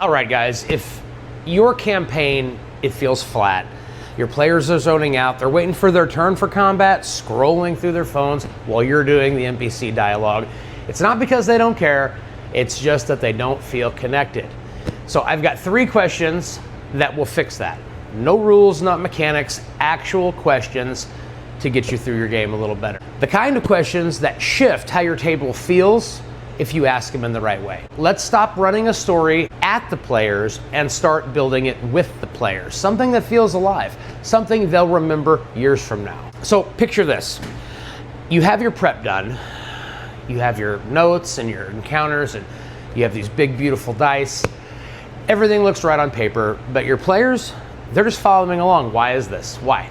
All right, guys, if your campaign, it feels flat, your players are zoning out, they're waiting for their turn for combat, scrolling through their phones while you're doing the NPC dialogue, it's not because they don't care, it's just that they don't feel connected. So I've got 3 questions that will fix that. No rules, not mechanics, actual questions to get you through your game a little better. The kind of questions that shift how your table feels if you ask them in the right way. Let's stop running a story at the players and start building it with the players. Something that feels alive, something they'll remember years from now. So picture this. You have your prep done, you have your notes and your encounters, and you have these big, beautiful dice. Everything looks right on paper, but your players, they're just following along. Why is this? Why?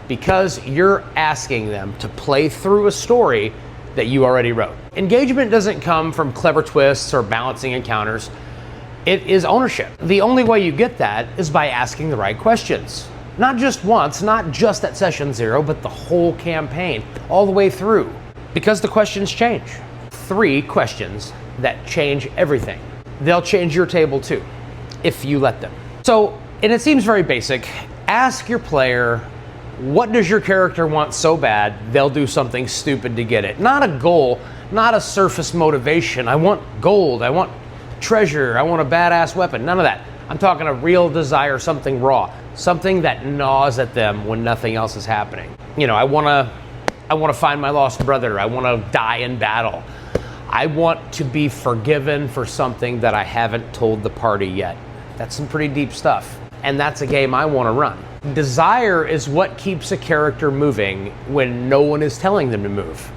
Because you're asking them to play through a story that you already wrote. Engagement doesn't come from clever twists or balancing encounters. It is ownership. The only way you get that is by asking the right questions. Not just once, not just at session 0, but the whole campaign, all the way through. Because the questions change. 3 questions that change everything. They'll change your table too, if you let them. So, and it seems very basic, ask your player, what does your character want so bad they'll do something stupid to get it? Not a goal, not a surface motivation. I want gold, I want treasure, I want a badass weapon, none of that. I'm talking a real desire, something raw, something that gnaws at them when nothing else is happening. You know, I want to find my lost brother, I want to die in battle. I want to be forgiven for something that I haven't told the party yet. That's some pretty deep stuff. And that's a game I want to run. Desire is what keeps a character moving when no one is telling them to move.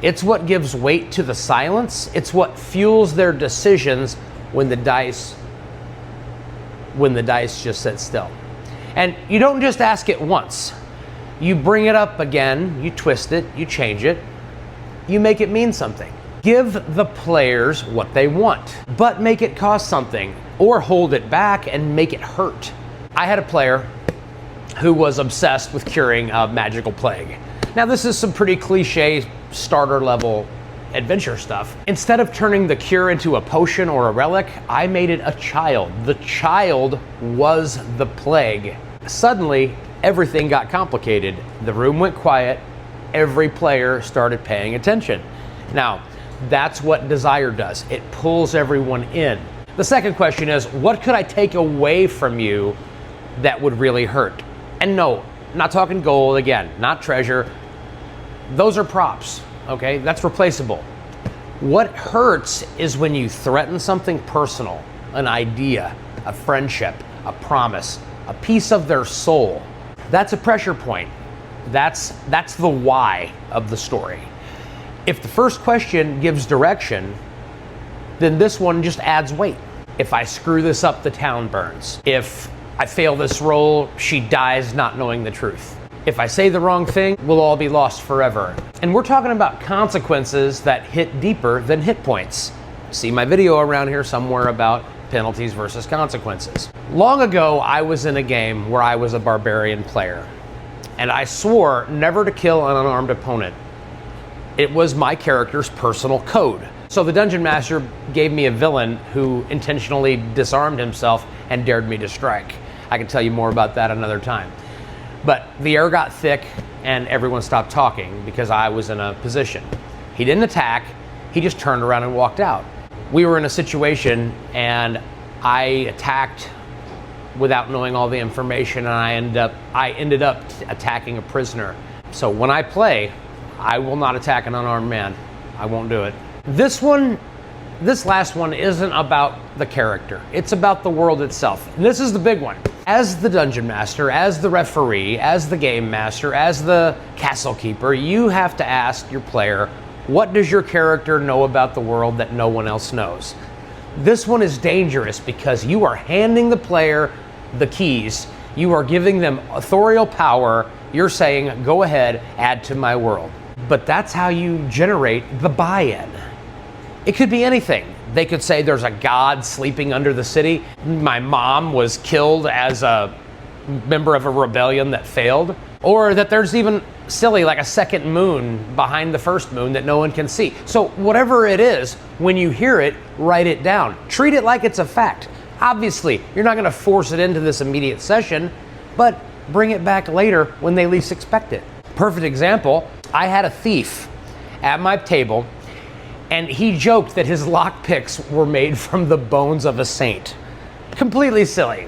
It's what gives weight to the silence. It's what fuels their decisions when the dice just sit still. And you don't just ask it once. You bring it up again, you twist it, you change it, you make it mean something. Give the players what they want, but make it cost something, or hold it back and make it hurt. I had a player who was obsessed with curing a magical plague. Now this is some pretty cliche starter level adventure stuff. Instead of turning the cure into a potion or a relic, I made it a child. The child was the plague. Suddenly, everything got complicated. The room went quiet. Every player started paying attention. Now, that's what desire does. It pulls everyone in. The second question is, what could I take away from you that would really hurt? And no, not talking gold again, not treasure. Those are props, okay? That's replaceable. What hurts is when you threaten something personal, an idea, a friendship, a promise, a piece of their soul. That's a pressure point. That's the why of the story. If the first question gives direction, then this one just adds weight. If I screw this up, the town burns. If I fail this roll, she dies not knowing the truth. If I say the wrong thing, we'll all be lost forever. And we're talking about consequences that hit deeper than hit points. See my video around here somewhere about penalties versus consequences. Long ago, I was in a game where I was a barbarian player, and I swore never to kill an unarmed opponent. It was my character's personal code. So the dungeon master gave me a villain who intentionally disarmed himself and dared me to strike. I can tell you more about that another time. But the air got thick and everyone stopped talking because I was in a position. He didn't attack, he just turned around and walked out. We were in a situation and I attacked without knowing all the information, and I ended up attacking a prisoner. So when I play, I will not attack an unarmed man. I won't do it. This last one isn't about the character. It's about the world itself. And this is the big one. As the dungeon master, as the referee, as the game master, as the castle keeper, you have to ask your player, what does your character know about the world that no one else knows? This one is dangerous because you are handing the player the keys. You are giving them authorial power. You're saying, go ahead, add to my world. But that's how you generate the buy-in. It could be anything. They could say there's a god sleeping under the city. My mom was killed as a member of a rebellion that failed. Or that there's even silly, like a second moon behind the first moon that no one can see. So whatever it is, when you hear it, write it down. Treat it like it's a fact. Obviously, you're not going to force it into this immediate session, but bring it back later when they least expect it. Perfect example, I had a thief at my table, and he joked that his lockpicks were made from the bones of a saint. Completely silly.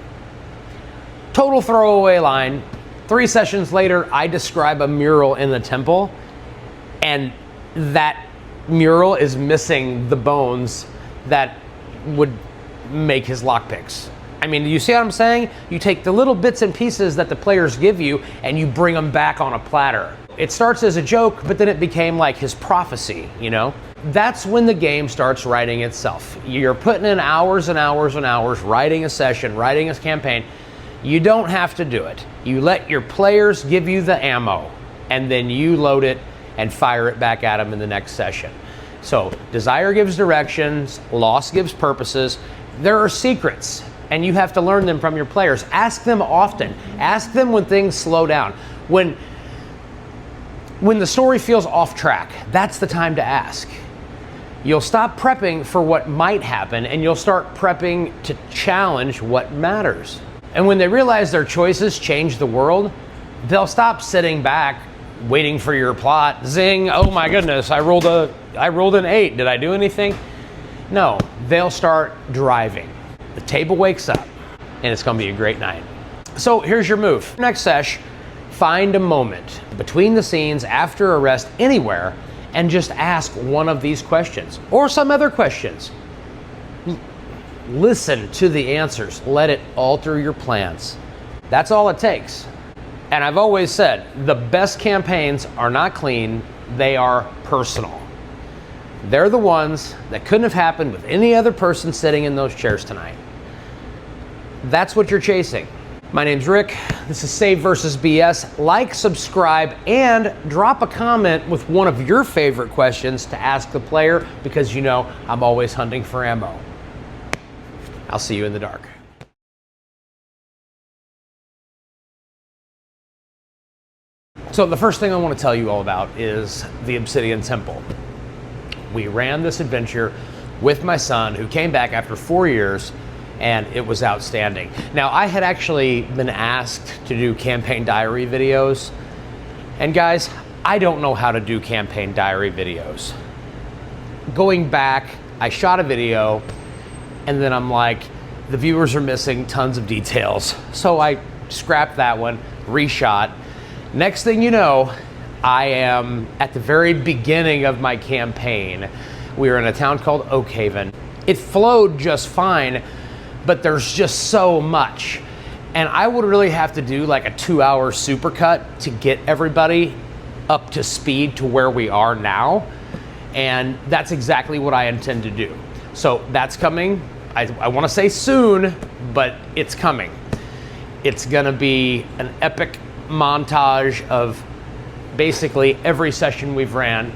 Total throwaway line. 3 sessions later, I describe a mural in the temple, and that mural is missing the bones that would make his lockpicks. I mean, you see what I'm saying? You take the little bits and pieces that the players give you and you bring them back on a platter. It starts as a joke, but then it became like his prophecy, you know? That's when the game starts writing itself. You're putting in hours and hours and hours writing a session, writing a campaign. You don't have to do it. You let your players give you the ammo, and then you load it and fire it back at them in the next session. So desire gives directions, loss gives purposes. There are secrets, and you have to learn them from your players. Ask them often. Ask them when things slow down. When the story feels off track, that's the time to ask. You'll stop prepping for what might happen, and you'll start prepping to challenge what matters. And when they realize their choices change the world, they'll stop sitting back waiting for your plot. Zing, oh my goodness, I rolled an 8. Did I do anything? No, they'll start driving. The table wakes up, and it's gonna be a great night. So here's your move. Next sesh, find a moment between the scenes, after a rest, anywhere, and just ask one of these questions or some other questions. Listen to the answers. Let it alter your plans. That's all it takes. And I've always said, the best campaigns are not clean, they are personal. They're the ones that couldn't have happened with any other person sitting in those chairs tonight. That's what you're chasing. My name's Rick. This is Save versus BS. Like, subscribe, and drop a comment with one of your favorite questions to ask the player, because you know I'm always hunting for ammo. I'll see you in the dark. So the first thing I want to tell you all about is the Obsidian Temple. We ran this adventure with my son, who came back after 4 years, and it was outstanding. Now, I had actually been asked to do campaign diary videos, and guys, I don't know how to do campaign diary videos. Going back, I shot a video, and then I'm like, the viewers are missing tons of details. So I scrapped that one, reshot. Next thing you know, I am at the very beginning of my campaign. We were in a town called Oakhaven. It flowed just fine, but there's just so much. And I would really have to do like a 2-hour supercut to get everybody up to speed to where we are now. And that's exactly what I intend to do. So that's coming. I want to say soon, but it's coming. It's gonna be an epic montage of basically every session we've ran,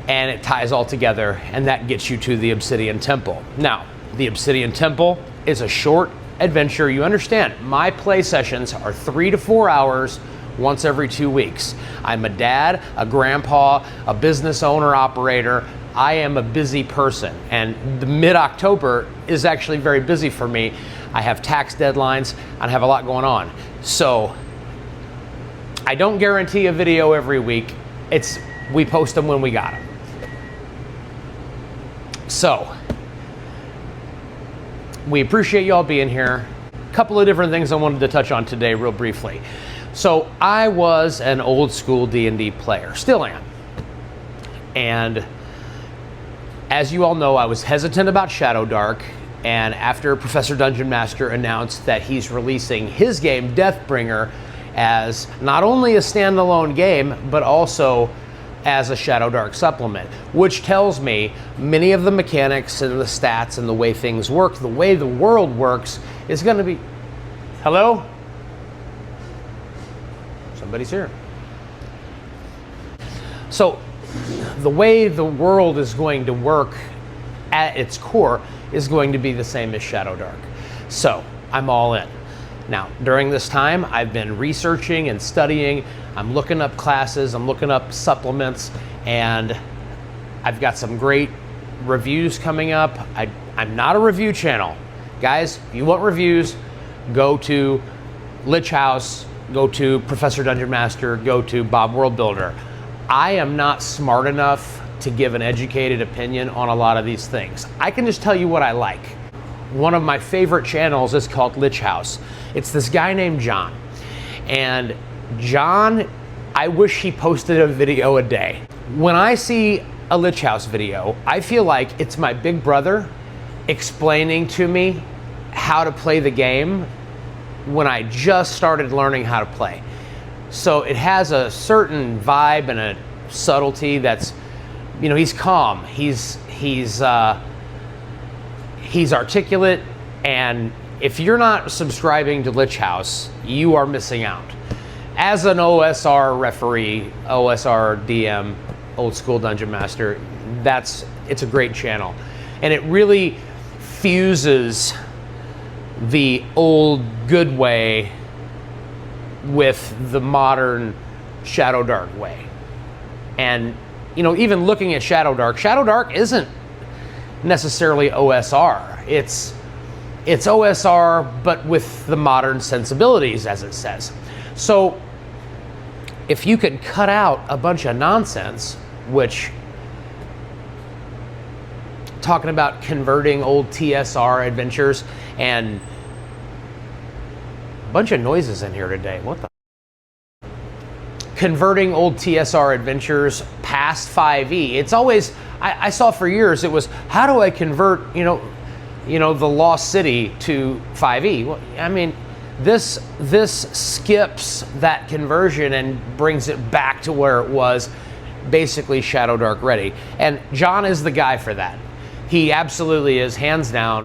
and it ties all together, and that gets you to the Obsidian Temple. Now, the Obsidian Temple is a short adventure. You understand, my play sessions are 3 to 4 hours once every 2 weeks. I'm a dad, a grandpa, a business owner, operator. I am a busy person, and the mid-October is actually very busy for me. I have tax deadlines, I have a lot going on. So I don't guarantee a video every week. We post them when we got them. So we appreciate y'all being here. A couple of different things I wanted to touch on today real briefly. So I was an old school D&D player, still am. And as you all know, I was hesitant about Shadowdark, and after Professor Dungeon Master announced that he's releasing his game, Deathbringer, as not only a standalone game, but also as a Shadowdark supplement, which tells me many of the mechanics and the stats and the way things work, the way the world works, is going to be... Hello? Somebody's here. So the way the world is going to work at its core is going to be the same as Shadowdark. So I'm all in. Now, during this time, I've been researching and studying. I'm looking up classes, I'm looking up supplements, and I've got some great reviews coming up. I'm not a review channel. Guys, if you want reviews, go to Lich House, go to Professor Dungeon Master, go to Bob World Builder. I am not smart enough to give an educated opinion on a lot of these things. I can just tell you what I like. One of my favorite channels is called Lich House. It's this guy named John. And John, I wish he posted a video a day. When I see a Lich House video, I feel like it's my big brother explaining to me how to play the game when I just started learning how to play. So it has a certain vibe and a subtlety that's, you know, he's calm, he's articulate, and if you're not subscribing to Lich House, you are missing out. As an OSR referee, OSR DM, old school dungeon master, it's a great channel. And it really fuses the old good way with the modern Shadow Dark way. And you know, even looking at Shadow Dark isn't necessarily OSR. It's OSR, but with the modern sensibilities, as it says. So if you could cut out a bunch of nonsense, which talking about converting old TSR adventures, and a bunch of noises in here today. What the? Converting old TSR adventures past 5e. It's always, I saw for years, it was, how do I convert, you know, the Lost City to 5e? Well, I mean, this skips that conversion and brings it back to where it was, basically Shadow Dark ready. And John is the guy for that. He absolutely is, hands down.